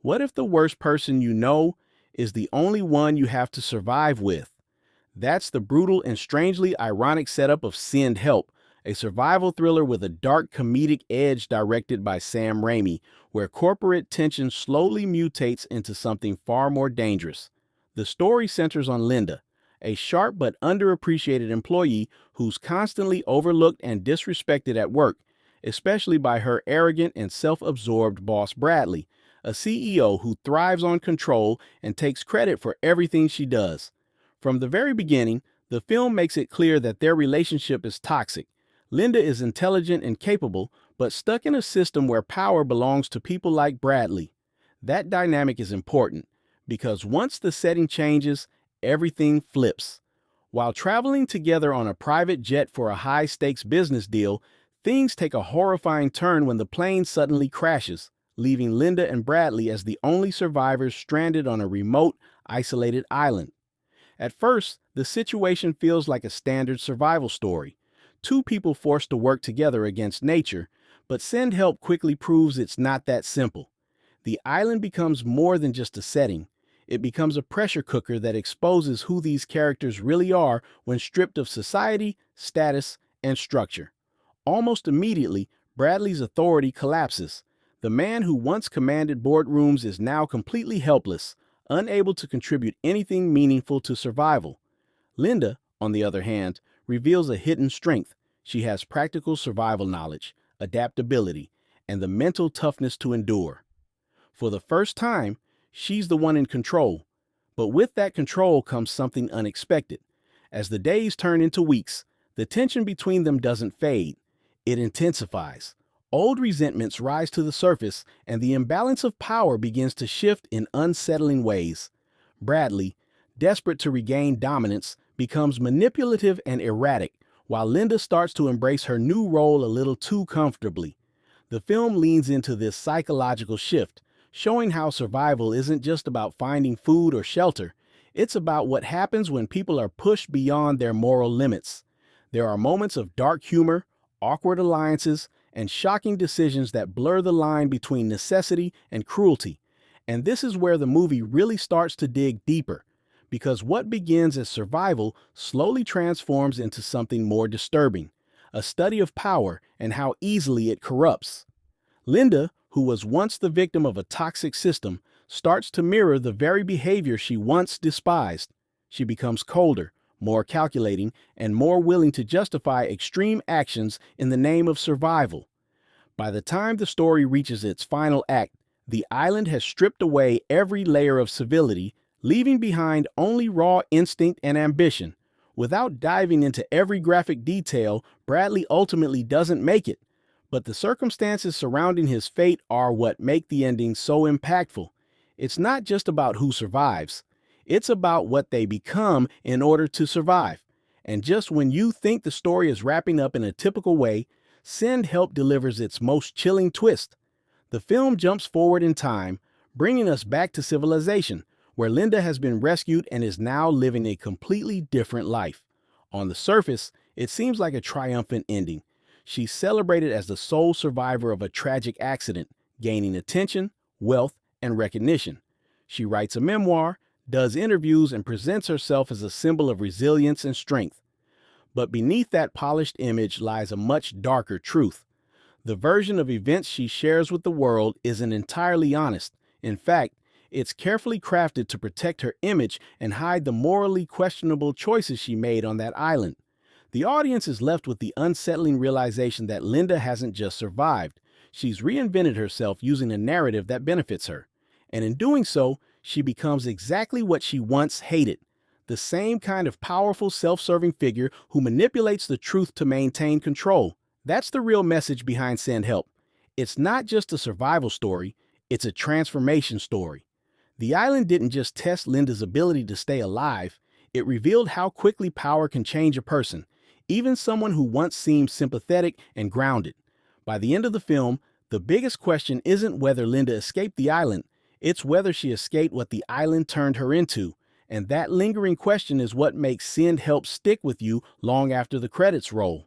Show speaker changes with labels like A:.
A: What if the worst person you know is the only one you have to survive with? That's the brutal and strangely ironic setup of Send Help, a survival thriller with a dark comedic edge directed by Sam Raimi, where corporate tension slowly mutates into something far more dangerous. The story centers on Linda, a sharp but underappreciated employee who's constantly overlooked and disrespected at work, especially by her arrogant and self-absorbed boss Bradley, a CEO who thrives on control and takes credit for everything she does. From the very beginning, the film makes it clear that their relationship is toxic. Linda is intelligent and capable, but stuck in a system where power belongs to people like Bradley. That dynamic is important, because once the setting changes, everything flips. While traveling together on a private jet for a high-stakes business deal, things take a horrifying turn when the plane suddenly crashes, leaving Linda and Bradley as the only survivors stranded on a remote, isolated island. At first, the situation feels like a standard survival story. Two people forced to work together against nature, but Send Help quickly proves it's not that simple. The island becomes more than just a setting. It becomes a pressure cooker that exposes who these characters really are when stripped of society, status, and structure. Almost immediately, Bradley's authority collapses. The man who once commanded boardrooms is now completely helpless, unable to contribute anything meaningful to survival. Linda, on the other hand, reveals a hidden strength. She has practical survival knowledge, adaptability, and the mental toughness to endure. For the first time, she's the one in control. But with that control comes something unexpected. As the days turn into weeks, the tension between them doesn't fade. It intensifies. Old resentments rise to the surface, and the imbalance of power begins to shift in unsettling ways. Bradley, desperate to regain dominance, becomes manipulative and erratic, while Linda starts to embrace her new role a little too comfortably. The film leans into this psychological shift, showing how survival isn't just about finding food or shelter. It's about what happens when people are pushed beyond their moral limits. There are moments of dark humor, awkward alliances, and shocking decisions that blur the line between necessity and cruelty. And this is where the movie really starts to dig deeper, because what begins as survival slowly transforms into something more disturbing, a study of power and how easily it corrupts. Linda, who was once the victim of a toxic system, starts to mirror the very behavior she once despised. She becomes colder, more calculating, and more willing to justify extreme actions in the name of survival. By the time the story reaches its final act, the island has stripped away every layer of civility, leaving behind only raw instinct and ambition. Without diving into every graphic detail, Bradley ultimately doesn't make it, but the circumstances surrounding his fate are what make the ending so impactful. It's not just about who survives. It's about what they become in order to survive. And just when you think the story is wrapping up in a typical way, Send Help delivers its most chilling twist. The film jumps forward in time, bringing us back to civilization, where Linda has been rescued and is now living a completely different life. On the surface, it seems like a triumphant ending. She's celebrated as the sole survivor of a tragic accident, gaining attention, wealth, and recognition. She writes a memoir, does interviews, and presents herself as a symbol of resilience and strength. But beneath that polished image lies a much darker truth. The version of events she shares with the world isn't entirely honest. In fact, it's carefully crafted to protect her image and hide the morally questionable choices she made on that island. The audience is left with the unsettling realization that Linda hasn't just survived. She's reinvented herself using a narrative that benefits her. And in doing so, she becomes exactly what she once hated. The same kind of powerful, self-serving figure who manipulates the truth to maintain control. That's the real message behind Send Help. It's not just a survival story, it's a transformation story. The island didn't just test Linda's ability to stay alive, it revealed how quickly power can change a person, even someone who once seemed sympathetic and grounded. By the end of the film, the biggest question isn't whether Linda escaped the island, it's whether she escaped what the island turned her into. And that lingering question is what makes Send Help stick with you long after the credits roll.